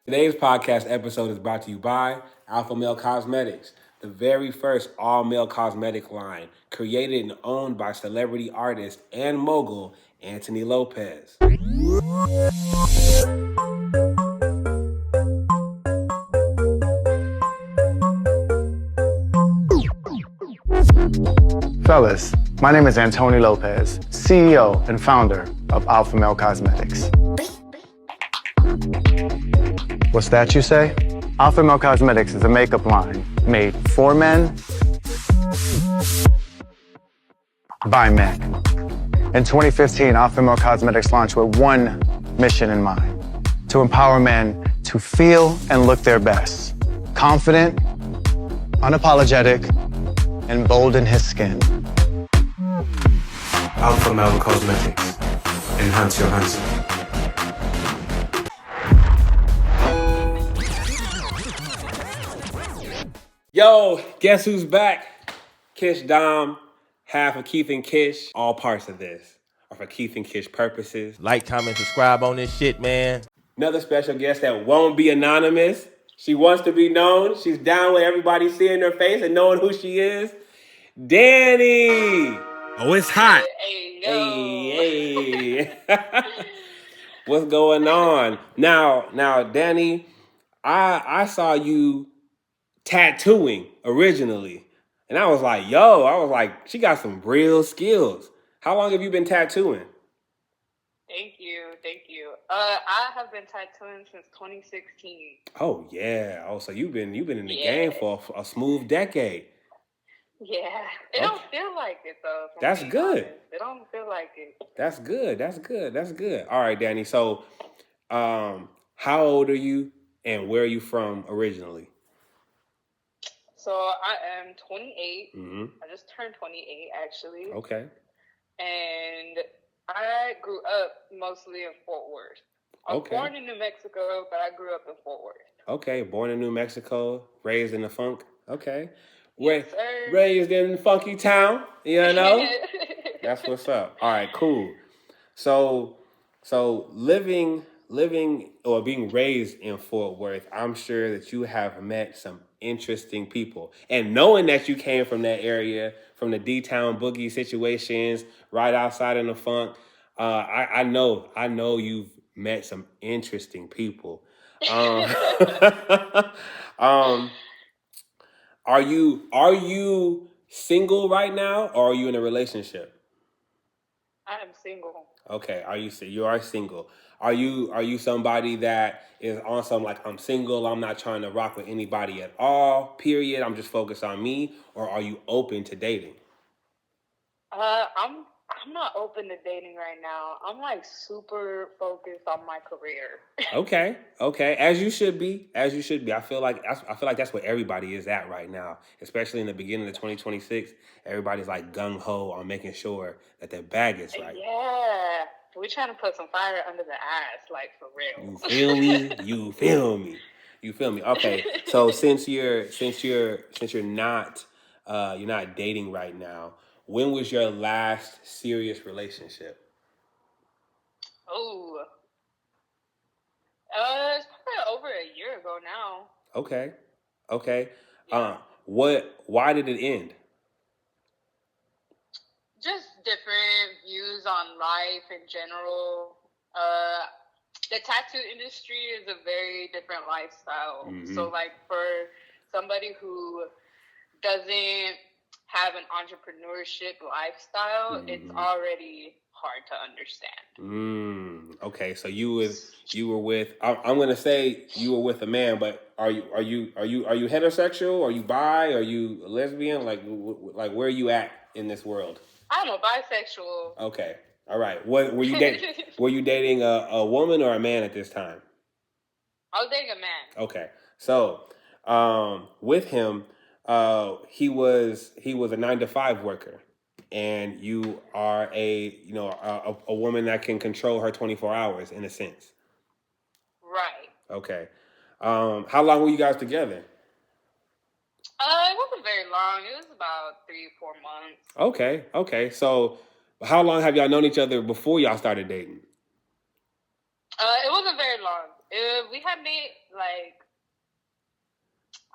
Today's podcast episode is brought to you by Alpha Male Cosmetics, the very first all-male cosmetic line created and owned by celebrity artist and mogul Anthony Lopez. Fellas, my name is Anthony Lopez, CEO and founder of Alpha Male Cosmetics. What's that you say? Alpha Male Cosmetics is a makeup line made for men, by men. In 2015, Alpha Male Cosmetics launched with one mission in mind: to empower men to feel and look their best, confident, unapologetic, and bold in his skin. Alpha Male Cosmetics. Enhance your handsome. Yo, guess who's back? Kish Dom, half of KEITH-n-KISH. All parts of this are for KEITH-n-KISH purposes. Like, comment, subscribe on this shit, man. Another special guest that won't be anonymous. She wants to be known. She's down with everybody seeing her face and knowing who she is. Dani! Oh, it's hot. Hey. What's going on? Now, Dani, I saw you tattooing originally. And I was like, she got some real skills. How long have you been tattooing? Thank you. I have been tattooing since 2016. Oh yeah. Oh, so you've been in the game for a smooth decade. Yeah. It don't feel like it though. That's good. Honest. It don't feel like it. That's good. All right, Dani. So, how old are you and where are you from originally? So I am 28. Mm-hmm. I just turned 28 actually. Okay. And I grew up mostly in Fort Worth. I was born in New Mexico, but I grew up in Fort Worth. Okay, born in New Mexico, raised in the funk. Okay. Yes, Raised in funky town, you know? That's what's up. All right, cool. So living or being raised in Fort Worth, I'm sure that you have met some interesting people. And knowing that you came from that area, from the D-Town boogie situations, right outside in the funk, I know you've met some interesting people. Are you single right now, or are you in a relationship? I am single. Okay, you are single. Are you somebody that is on some like, I'm single, I'm not trying to rock with anybody at all, period, I'm just focused on me, or are you open to dating? I'm not open to dating right now. I'm like super focused on my career. Okay. As you should be. I feel like that's where everybody is at right now, especially in the beginning of 2026. Everybody's like gung ho on making sure that their bag is right. Yeah, we're trying to put some fire under the ass, like for real. You feel me? Okay. So since you're not dating right now, when was your last serious relationship? Oh, it's probably over a year ago now. Okay. Yeah. Why did it end? Just different views on life in general. The tattoo industry is a very different lifestyle. Mm-hmm. So like for somebody who doesn't have an entrepreneurship lifestyle, it's already hard to understand. Okay, so you were with. I'm gonna say you were with a man, but are you heterosexual? Are you bi? Are you lesbian? Like where are you at in this world? I'm a bisexual. Okay, all right. What were you dating? Were you dating a woman or a man at this time? I was dating a man. Okay, so with him. He was a 9-to-5 worker, and you are a woman that can control her 24 hours in a sense. Right. Okay. How long were you guys together? It wasn't very long. It was about 3-4 months. Okay. So how long have y'all known each other before y'all started dating? It wasn't very long. We had made like,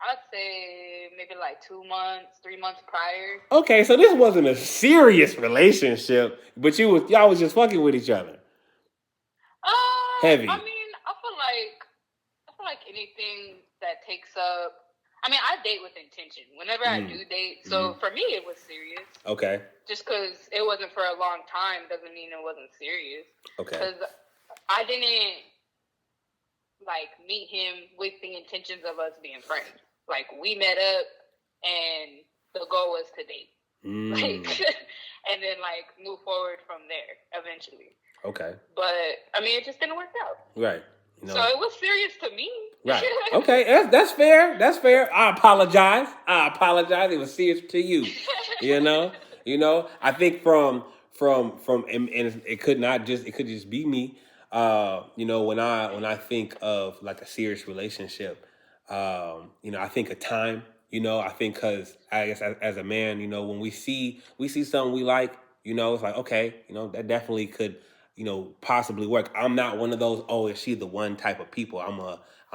I'd say maybe like 2 months, 3 months prior. Okay, so this wasn't a serious relationship, but y'all was just fucking with each other. Heavy. I mean, I feel like anything that takes up. I mean, I date with intention. Whenever I do date, so for me it was serious. Okay. Just because it wasn't for a long time doesn't mean it wasn't serious. Okay. Because I didn't like meet him with the intentions of us being friends. Like we met up, and the goal was to date, like, and then like move forward from there eventually. Okay. But I mean, it just didn't work out. Right. So it was serious to me. Right. Okay. That's fair. That's fair. I apologize. It was serious to you. You know. I think from and it could just be me. When I think of like a serious relationship, I think of time. I think because I guess as a man, when we see something we like, it's like, okay, that definitely could, possibly work. I'm not one of those, oh, is she the one type of people? I'm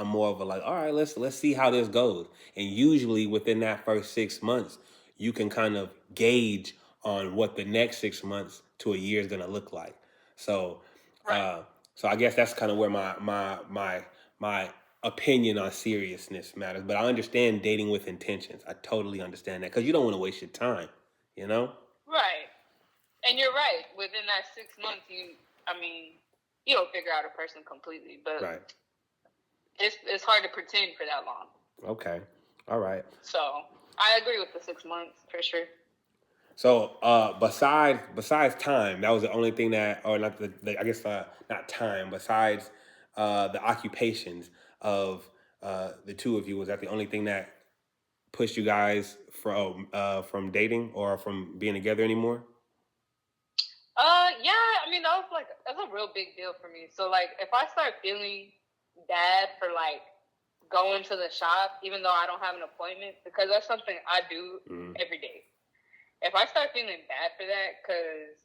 more of a like, all right, let's see how this goes. And usually within that first 6 months, you can kind of gauge on what the next 6 months to a year is going to look like. So, so I guess that's kind of where my opinion on seriousness matters. But I understand dating with intentions. I totally understand that because you don't want to waste your time, Right. And you're right. Within that 6 months, you don't figure out a person completely, but right. It's hard to pretend for that long. Okay. All right. So I agree with the 6 months for sure. So besides time, that was the only thing that, or not not time. Besides the occupations of the two of you, was that the only thing that pushed you guys from dating or from being together anymore? Yeah. I mean, that's a real big deal for me. So like, if I start feeling bad for like going to the shop, even though I don't have an appointment, because that's something I do every day. If I start feeling bad for that because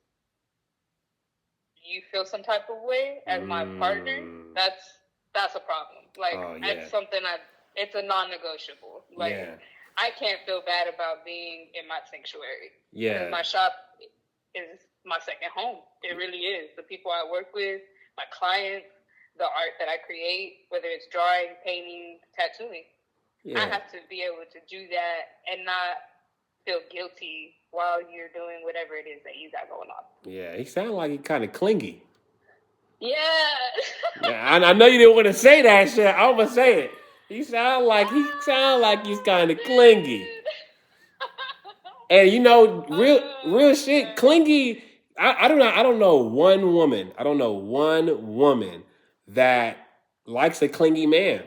you feel some type of way as my partner, that's a problem. Like, that's something it's a non-negotiable. Like, I can't feel bad about being in my sanctuary. Yeah. My shop is my second home. It really is. The people I work with, my clients, the art that I create, whether it's drawing, painting, tattooing. I have to be able to do that and not feel guilty while you're doing whatever it is that you got going on. Yeah, he sounded like he kind of clingy. Yeah. I know you didn't want to say that shit. I'm gonna say it. He sound like he's kind of clingy. And real shit, clingy. I don't know one woman. I don't know one woman that likes a clingy man.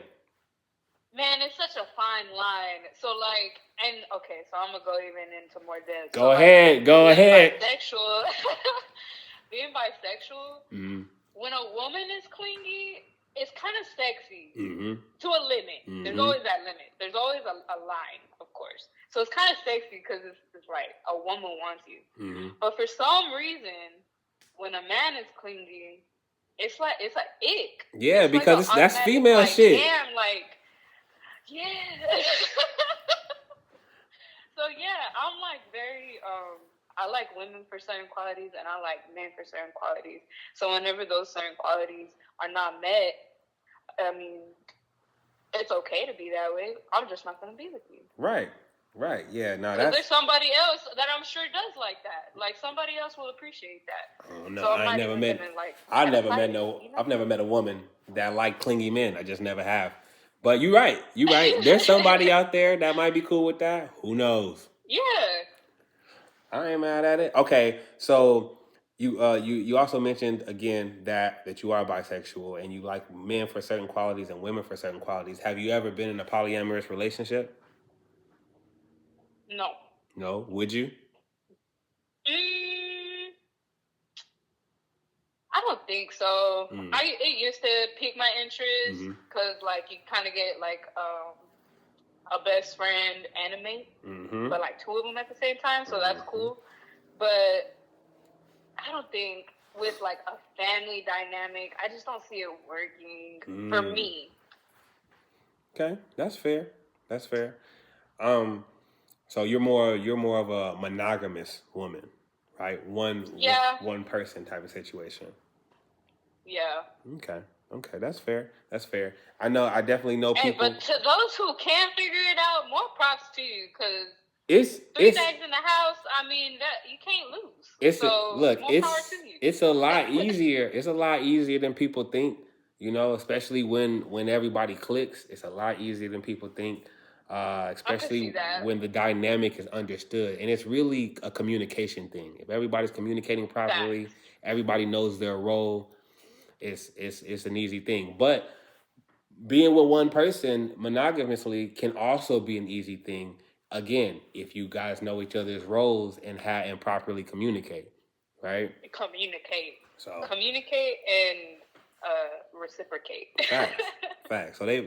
Man, it's such a fine line. So like, and okay, so I'm gonna go even into more depth. Go ahead. Being bisexual, when a woman is clingy, it's kind of sexy to a limit. There's always that limit. There's always a line, of course. So it's kind of sexy because it's like a woman wants you. But for some reason, when a man is clingy, it's like ick. Yeah, it's because like that's female shit. Damn, like, yeah. So yeah, I'm like very I like women for certain qualities and I like men for certain qualities. So whenever those certain qualities are not met, I mean, it's okay to be that way. I'm just not gonna be with you. Right. Yeah. No, because there's somebody else that I'm sure does like that. Like somebody else will appreciate that. Oh no, so I've never met a woman that liked clingy men. I just never have. But you're right. There's somebody out there that might be cool with that. Who knows? Yeah. I ain't mad at it. Okay, so you also mentioned again that you are bisexual and you like men for certain qualities and women for certain qualities. Have you ever been in a polyamorous relationship? No. No? Would you? I don't think so. It used to pique my interest because like you kind of get like a best friend anime, but like two of them at the same time, so that's cool. But I don't think with like a family dynamic, I just don't see it working for me. Okay, that's fair. That's fair. So you're more of a monogamous woman, right? One person type of situation. Yeah. Okay, that's fair. That's fair. I definitely know people. But to those who can figure it out, more props to you, because it's three days in the house. I mean, that you can't lose. More power to you. It's a lot easier. It's a lot easier than people think. You know, especially when everybody clicks, it's a lot easier than people think. Especially when the dynamic is understood, and it's really a communication thing. If everybody's communicating properly, everybody knows their role. It's an easy thing. But being with one person monogamously can also be an easy thing. Again, if you guys know each other's roles and properly communicate, right? Communicate and reciprocate. Facts. So they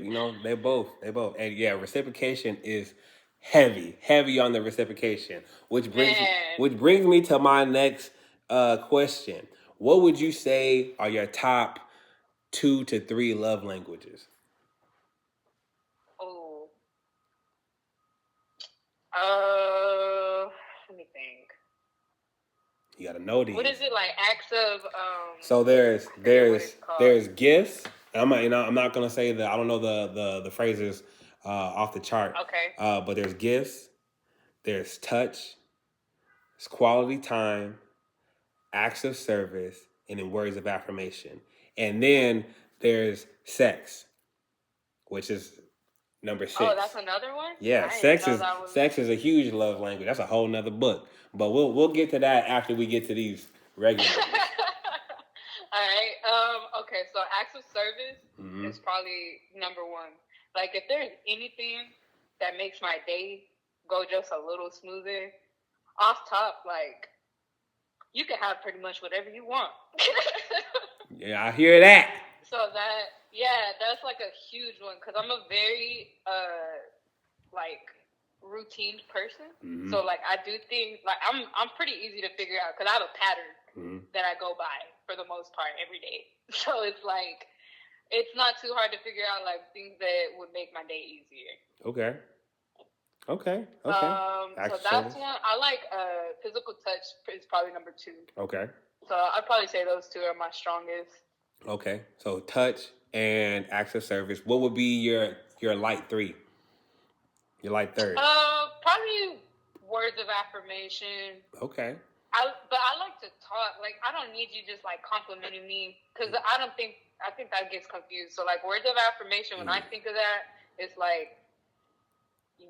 both, and yeah, reciprocation is heavy on the reciprocation, which brings me to my next question. What would you say are your top 2 to 3 love languages? Let me think. You gotta know these. What is it, like acts of? So there's gifts. I'm not gonna say that. I don't know the phrases off the chart. Okay. But there's gifts. There's touch. There's quality time. Acts of service, and then words of affirmation. And then there's sex, which is number 6. Oh, that's another one? Yeah, sex is a huge love language. That's a whole nother book. But we'll get to that after we get to these regular ones. All right. Okay, so acts of service is probably number 1. Like, if there's anything that makes my day go just a little smoother, off top, like, you can have pretty much whatever you want. Yeah, I hear that. So that's like a huge one, because I'm a very routine person. So like I do things like I'm pretty easy to figure out, because I have a pattern that I go by for the most part every day. So it's like it's not too hard to figure out like things that would make my day easier. Okay. So that's one. I like physical touch is probably number 2. Okay. So I'd probably say those 2 are my strongest. Okay. So touch and acts of service. What would be your light 3? Your light 3rd? Probably words of affirmation. Okay. But I like to talk. Like, I don't need you just like complimenting me, because I think that gets confused. So like words of affirmation, when I think of that, it's like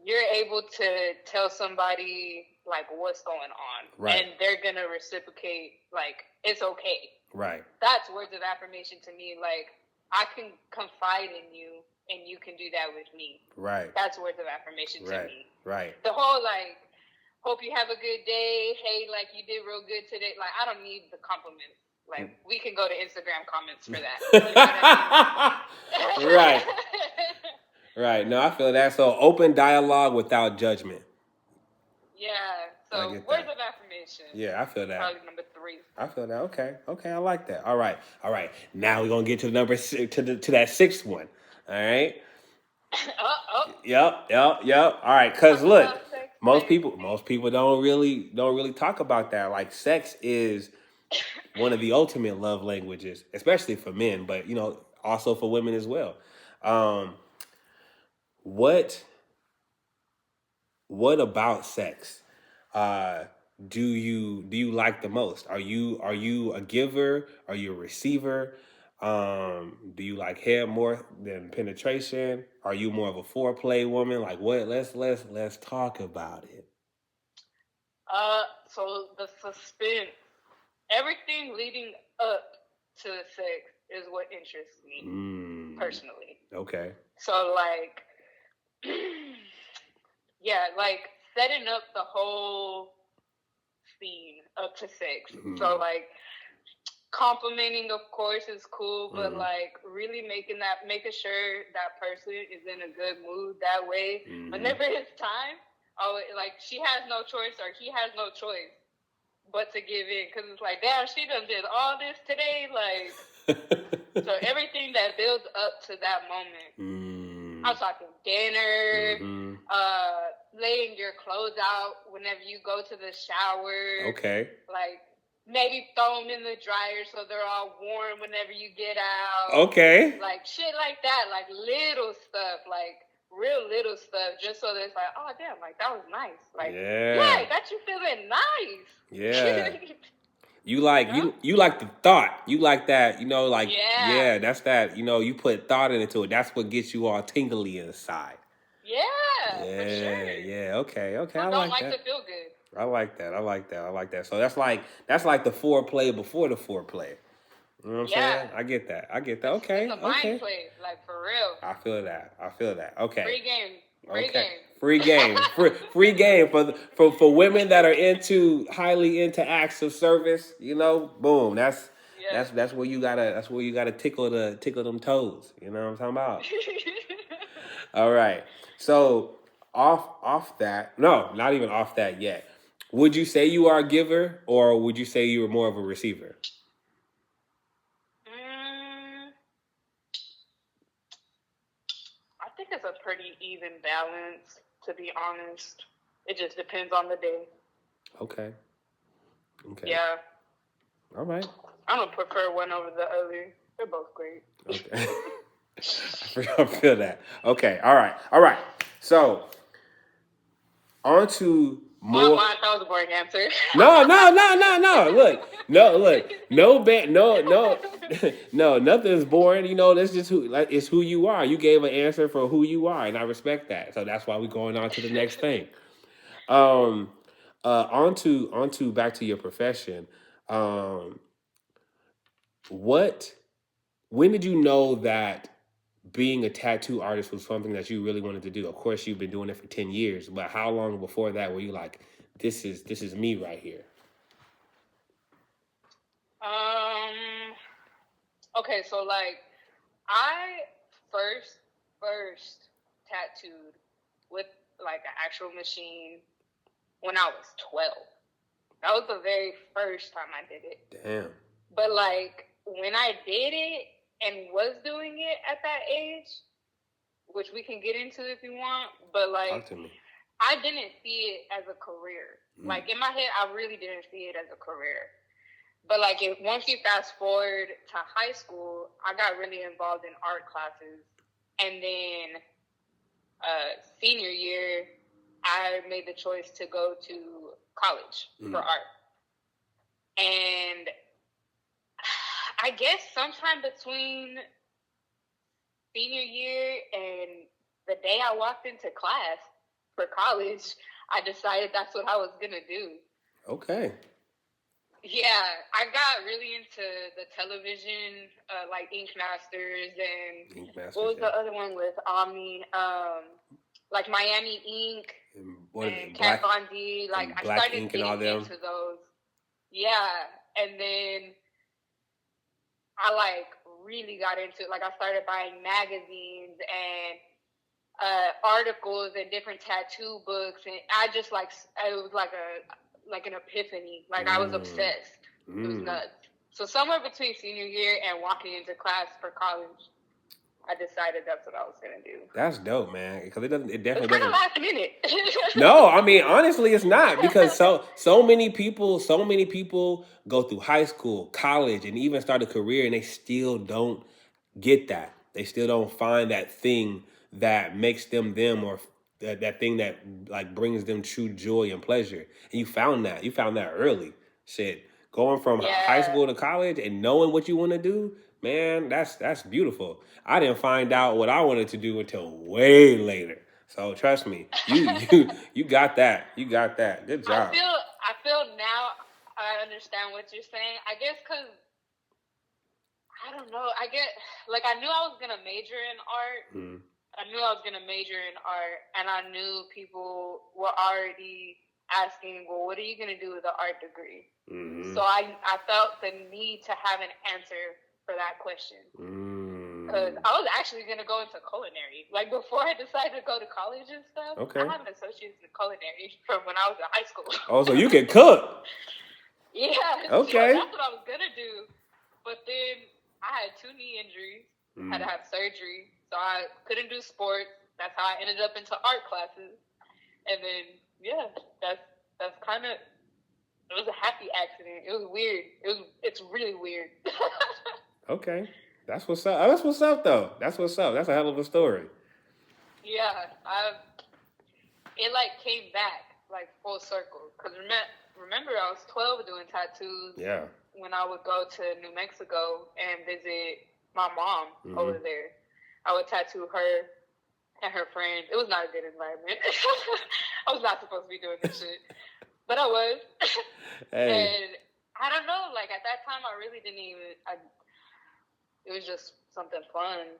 you're able to tell somebody like what's going on, right, and they're gonna reciprocate like it's okay. Right. That's words of affirmation to me. Like, I can confide in you, and you can do that with me. Right. That's words of affirmation to me. Right. The whole like, hope you have a good day. Hey, like you did real good today. Like, I don't need the compliments. Like, we can go to Instagram comments for that. You know what I mean? Right. Right. No, I feel that. So open dialogue without judgment. Yeah. So words of affirmation. Yeah, I feel that. Probably number 3. I feel that. Okay, I like that. All right. Now we're gonna get to the number 6, to that 6th one. All right. Yep. All right. Cause look, most people don't really talk about that. Like, sex is one of the ultimate love languages, especially for men, but also for women as well. What about sex do you like the most? Are you a giver? Are you a receiver? Do you like head more than penetration? Are you more of a foreplay woman? Like, what? Let's talk about it. So the suspense, everything leading up to the sex is what interests me personally. Okay. So like, yeah, like setting up the whole scene up to sex. So like, complimenting, of course, is cool, but like really making sure that person is in a good mood that way. Whenever it's time, like she has no choice or he has no choice but to give in, because it's like, damn, she done did all this today, like. So everything that builds up to that moment. I'm talking dinner, laying your clothes out whenever you go to the shower. Okay. Like, maybe throw them in the dryer so they're all warm whenever you get out. Okay. Like, shit like that. Like, little stuff. Like, real little stuff. Just so that it's like, oh, damn, like, that was nice. Like, yeah, got you feeling nice. Yeah. You like you like the thought. You like that, like that's that, you put thought into it. That's what gets you all tingly inside. Yeah, for sure. Yeah, okay. I don't like to feel good. I like that. So that's like the foreplay before the foreplay. You know what I'm saying? I get that. Okay. It's a mind play, like for real. I feel that. Okay. Free game. Free game for women that are highly into acts of service. Boom. That's where you gotta tickle them toes. You know what I'm talking about? All right. So off that, no, not even off that yet. Would you say you are a giver, or would you say you are more of a receiver? I think it's a pretty even balance, to be honest. It just depends on the day. Okay. Yeah. All right. I don't prefer one over the other. They're both great. Okay. I feel that. Okay. All right. So, on to more. That was a boring answer. No. Look. No, nothing's boring. That's just it's who you are. You gave an answer for who you are, and I respect that. So that's why we're going on to the next thing. On to back to your profession. When did you know that being a tattoo artist was something that you really wanted to do? Of course, you've been doing it for 10 years, but how long before that were you like, this is me right here? Okay, so like I first tattooed with like an actual machine when I was 12. That was the very first time I did it. Damn. But like when I did it and was doing it at that age, which we can get into if you want, but like talk to me. I didn't see it as a career. Like in my head, I really didn't see it as a career. But like once you fast forward to high school, I got really involved in art classes. And then senior year, I made the choice to go to college for art. And I guess sometime between senior year and the day I walked into class for college, I decided that's what I was going to do. Okay. Yeah, I got really into the television, like Inkmasters and what was the other one with Omni? Like Miami Ink and Kat Von D. Like I started getting into those. Yeah, and then I like really got into it. Like I started buying magazines and articles and different tattoo books, and I just like it was like an epiphany. Like I was obsessed. It was nuts. So somewhere between senior year and walking into class for college, I decided that's what I was gonna do. That's dope, man. Because it definitely it's kind of last minute. No, I mean honestly, it's not, because so many people go through high school, college, and even start a career, and they still don't get that. They still don't find that thing that makes them, or that thing that like brings them true joy and pleasure. And you found that early. Shit, going from high school to college and knowing what you want to do, man, that's beautiful. I didn't find out what I wanted to do until way later. So trust me, you got that. You got that. Good job. I feel now I understand what you're saying. I guess because I don't know. I get like I knew I was gonna major in art. I knew I was going to major in art, and I knew people were already asking, well, what are you going to do with an art degree? So I felt the need to have an answer for that question. Because I was actually going to go into culinary. Like, before I decided to go to college and stuff, I have an associate's in culinary from when I was in high school. Oh, so you can cook. Yeah, Okay. so that's what I was gonna do. But then I had 2 knee injuries, had to have surgery, so I couldn't do sports. That's how I ended up into art classes. And then that's kind of, it was a happy accident. It was weird. It's really weird. Okay. That's what's up. That's what's up, though. That's what's up. That's a hell of a story. Yeah, it like came back like full circle. Cause remember I was 12 doing tattoos. Yeah. When I would go to New Mexico and visit my mom over there, I would tattoo her and her friends. It was not a good environment. I was not supposed to be doing this shit, but I was. Hey. And I don't know. Like at that time, I really didn't even. It was just something fun.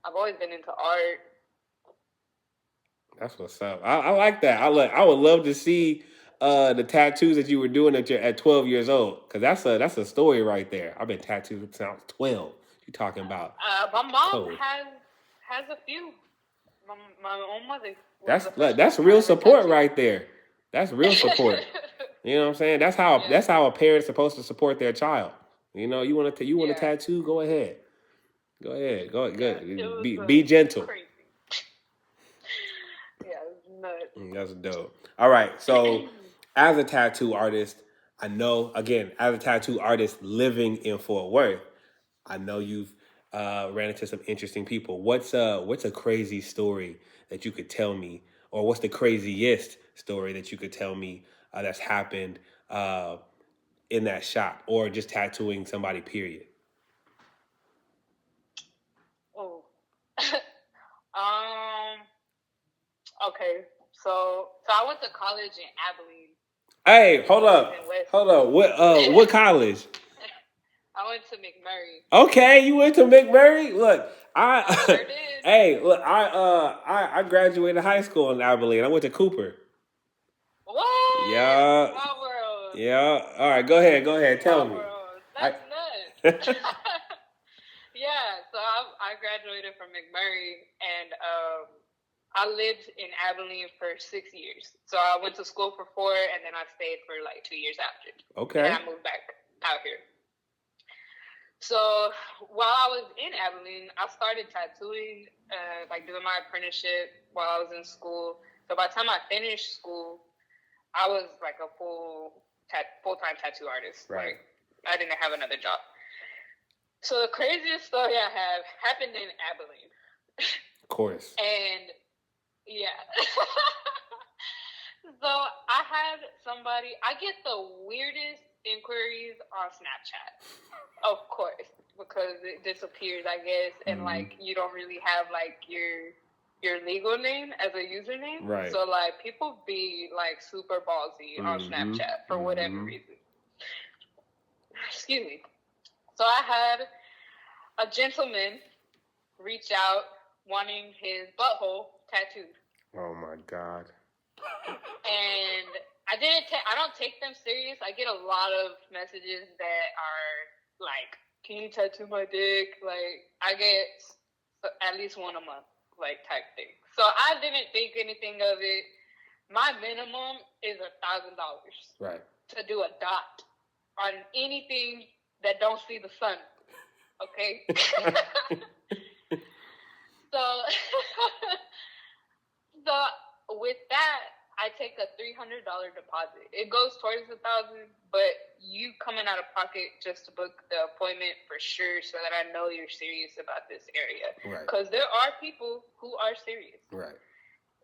I've always been into art. That's what's up. I like that. I would love to see the tattoos that you were doing at 12 years old, because that's a story right there. I've been tattooed since I was 12. You talking about? My mom has a few. My own mother. That's real support right there. That's real support. You know what I'm saying? That's how a parent's supposed to support their child. You know, you want a tattoo? Go ahead. Go ahead. Be gentle. Crazy. Yeah, it was nuts. That's dope. All right, so as a tattoo artist, I know, again, as a tattoo artist living in Fort Worth, I know you've ran into some interesting people. What's a crazy story that you could tell me, or what's the craziest story that you could tell me that's happened in that shop, or just tattooing somebody, period? Oh. Okay. So I went to college in Abilene. Hey, hold up. What college? I went to McMurray. Okay, you went to McMurray? Look, I sure did. Hey, look, I graduated high school in Abilene. I went to Cooper. What? Yeah. My world. Yeah. All right, go ahead. Tell me. That's nuts. Yeah, so I graduated from McMurray, and I lived in Abilene for 6 years. So I went to school for 4, and then I stayed for like 2 years after. Okay. And I moved back out here. So while I was in Abilene, I started tattooing, like doing my apprenticeship while I was in school. So by the time I finished school, I was like a full-time tattoo artist. Right. Like, I didn't have another job. So the craziest story I have happened in Abilene. Of course. And yeah. So I had somebody, I get the weirdest inquiries on Snapchat, of course, because it disappears, I guess, and like you don't really have like your legal name as a username. Right. So like people be like super ballsy on Snapchat for whatever reason. Excuse me. So I had a gentleman reach out wanting his butthole tattooed. Oh my God. And I don't take them serious. I get a lot of messages that are like, can you tattoo my dick? Like, I get at least one a month, like, type thing. So I didn't think anything of it. My minimum is $1,000. Right. To do a dot on anything that don't see the sun. Okay? So with that, I take a $300 deposit. It goes towards $1,000, but you coming out of pocket just to book the appointment for sure, so that I know you're serious about this area. Right. Because there are people who are serious. Right.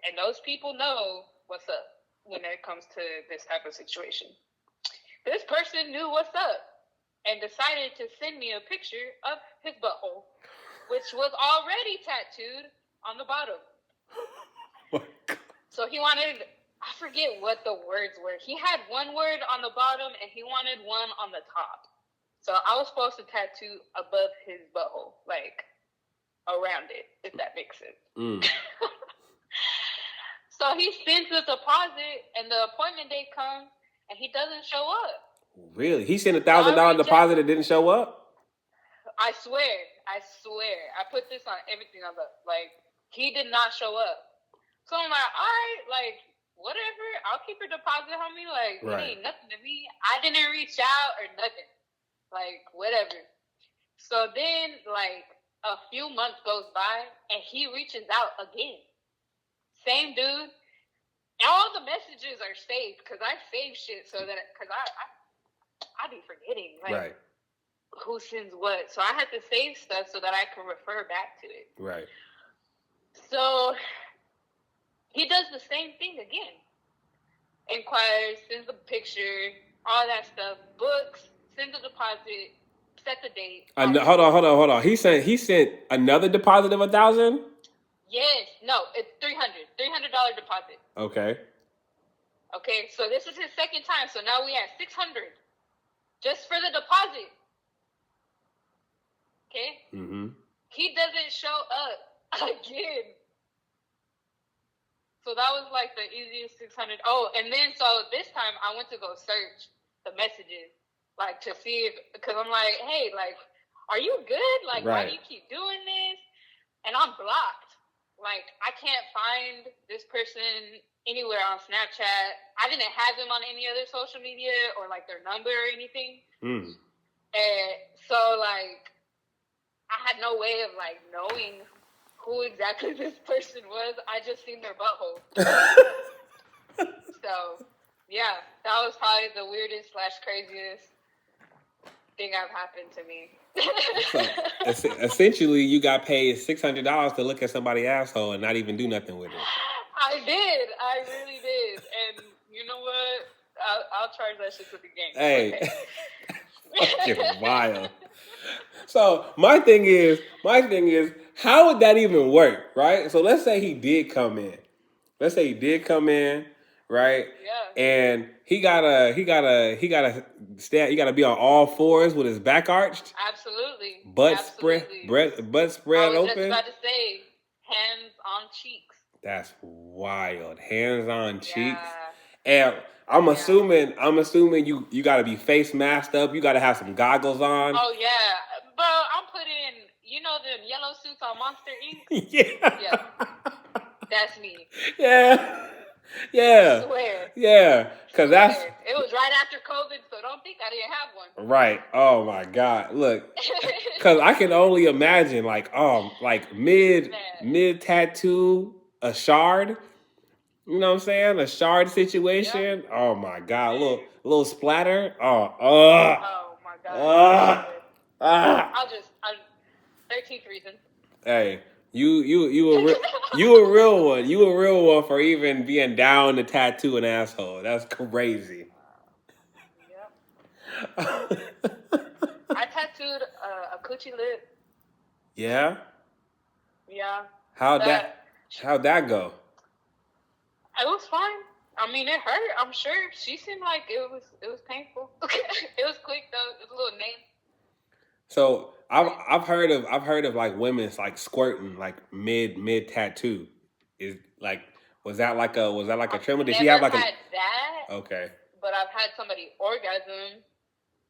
And those people know what's up when it comes to this type of situation. This person knew what's up and decided to send me a picture of his butthole, which was already tattooed on the bottom. So he wanted, I forget what the words were. He had one word on the bottom and he wanted one on the top. So I was supposed to tattoo above his butthole, like around it, if that makes sense. So he sends the deposit and the appointment date comes and he doesn't show up. Really? He sent $1,000 deposit and didn't show up? I swear. I put this on everything. Like, he did not show up. So I'm like, all right, like, whatever. I'll keep your deposit, homie. Like, Right. it ain't nothing to me. I didn't reach out or nothing. Like, whatever. So then, like, a few months goes by, and he reaches out again. Same dude. And all the messages are saved, because I save shit so that, because I be forgetting. Like, Right. who sends what. So I had to save stuff so that I can refer back to it. Right. So he does the same thing again. Inquires, sends a picture, all that stuff, books, sends a deposit, set the date. Hold on. He sent another deposit of $1,000? Yes. No, it's $300 deposit. Okay. Okay, so this is his second time. So now we have $600 just for the deposit. Okay? Mm-hmm. He doesn't show up again. So that was like the easiest $600. Oh, and then so this time I went to go search the messages, like to see if, because I'm like, hey, like, are you good? Like, why do you keep doing this? And I'm blocked. Like, I can't find this person anywhere on Snapchat. I didn't have them on any other social media or like their number or anything. Mm. And so like, I had no way of like knowing who exactly this person was. I just seen their butthole. So, yeah, that was probably the weirdest / craziest thing I've happened to me. So, essentially, you got paid $600 to look at somebody's asshole and not even do nothing with it. I did. I really did. And you know what? I'll charge that shit to the game. Hey, fucking wild. So my thing is, how would that even work, right? So let's say he did come in. Right? Yeah. And he gotta stand. He gotta be on all fours with his back arched. Absolutely. Butt spread I was open. just about to say, hands on cheeks. That's wild. Hands on cheeks. Yeah. And I'm assuming you gotta be face masked up. You gotta have some goggles on. Oh yeah. Bro, I'm putting, you know, the yellow suits on Monster Inc? Yeah. That's me. Yeah. I swear. Yeah. Because that's... It was right after COVID, so don't think I didn't have one. Right. Oh, my God. Look. Because I can only imagine, like mid tattoo, a shard. You know what I'm saying? A shard situation. Yep. Oh, my God. A little splatter. Oh, my God. I'll 13th reason. Hey, you a real one. You a real one for even being down to tattoo an asshole. That's crazy. Yep. I tattooed a coochie lip. Yeah? Yeah. How'd that go? It was fine. I mean, it hurt. I'm sure. She seemed like it was painful. It was quick though. It was a little name. So I've heard of like women's like squirting like mid tattoo. Is like was that like a tremor? Did she have like had that? Okay. But I've had somebody orgasm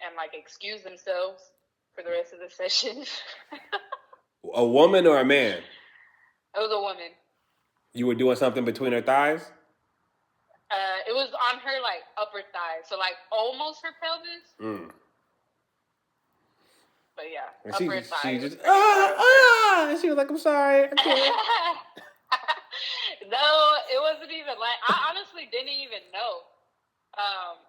and like excuse themselves for the rest of the session. A woman or a man? It was a woman. You were doing something between her thighs? It was on her like upper thigh, so like almost her pelvis. Mm. But yeah, and upper thigh. She just and she was like, "I'm sorry, I can't." No, it wasn't even like I honestly didn't even know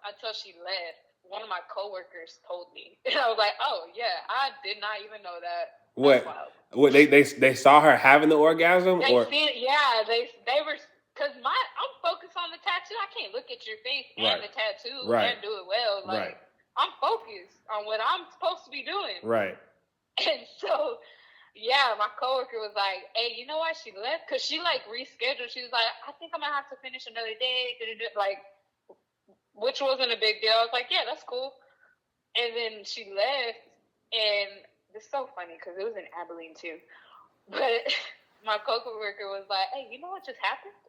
until she left. One of my coworkers told me, and I was like, "Oh yeah, I did not even know that." What? What they saw her having the orgasm, they or they were because I'm focused on the tattoo. I can't look at your face and the tattoo and do it well. Like I'm focused on what I'm supposed to be doing. Right. And so, yeah, my coworker was like, "Hey, you know why she left? Because she like rescheduled. She was like, I think I'm gonna have to finish another day, like, which wasn't a big deal. I was like, yeah, that's cool. And then she left, and it's so funny because it was in Abilene too. But my coworker was like, "Hey, you know what just happened?"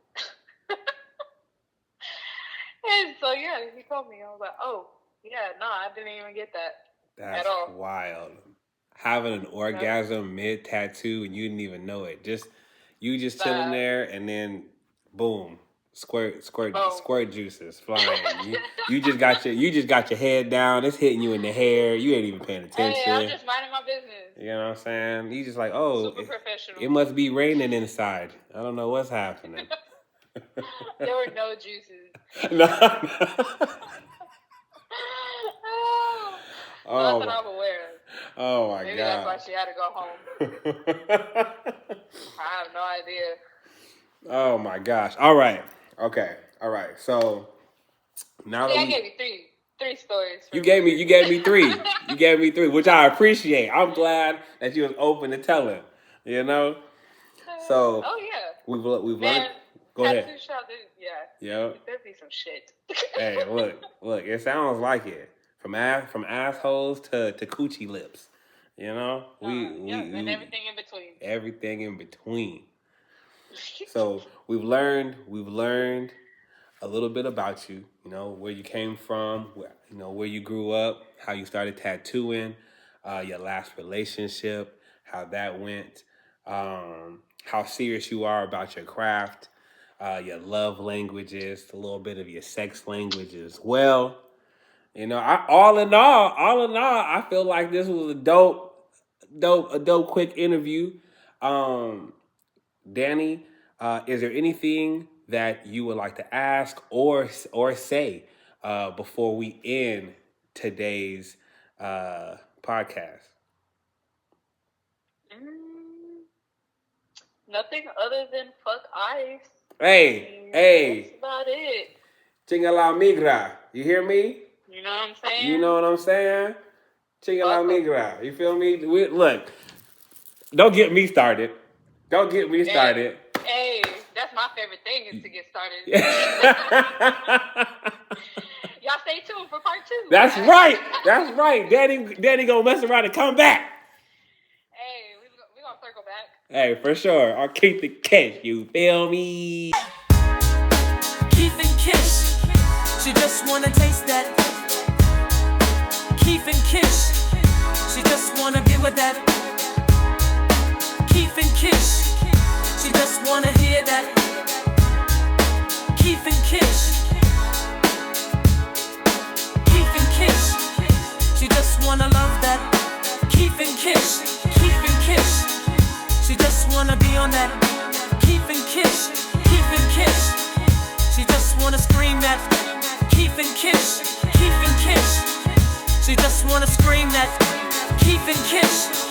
And so yeah, he told me. I was like, "Oh, yeah, no, I didn't even get that at all." That's wild. Having an orgasm mid tattoo and you didn't even know it. You just chilling there and then boom. Squirt juices flying. You just got your head down. It's hitting you in the hair. You ain't even paying attention. Hey, I'm just minding my business. You know what I'm saying? You just like, oh, Super professional. It must be raining inside. I don't know what's happening. There were no juices. No. Nothing I'm aware of. Oh my Maybe God. that's why she had to go home. I have no idea. Oh my gosh. All right. Okay. All right. So now that I gave you three stories. You gave me 3. You gave me 3, which I appreciate. I'm glad that you was open to telling. You know. So. Oh yeah. We've learned. Go ahead. Yeah. There'd be some shit. Hey, look. It sounds like it. From assholes to coochie lips. You know. And everything in between. Everything in between. So we've learned a little bit about you, you know, where you came from, where you grew up, how you started tattooing, your last relationship, how that went, how serious you are about your craft, your love languages, a little bit of your sex language as well. You know, all in all, I feel like this was a dope quick interview. Dani, is there anything that you would like to ask or say before we end today's podcast? Nothing other than fuck ice. Hey. That's about it. Chinga la migra. You hear me? You know what I'm saying? You know what I'm saying? Chinga la migra. You feel me? Look, don't get me started. Hey, that's my favorite thing is to get started. Y'all stay tuned for part 2. That's right. Daddy gonna mess around and come back. Hey, we gonna circle back. Hey, for sure. I'll keep the KEITH, you feel me? KEITH-n-KISH. She just wanna taste that. KEITH-n-KISH. She just wanna get with that. KEITH-n-KISH. She just wanna hear that. KEITH-n-KISH. KEITH-n-KISH. She just wanna love that. KEITH-n-KISH. KEITH-n-KISH. She just wanna be on that. KEITH-n-KISH. KEITH-n-KISH. She just wanna scream that. KEITH-n-KISH. KEITH-n-KISH. She just wanna scream that. KEITH-n-KISH.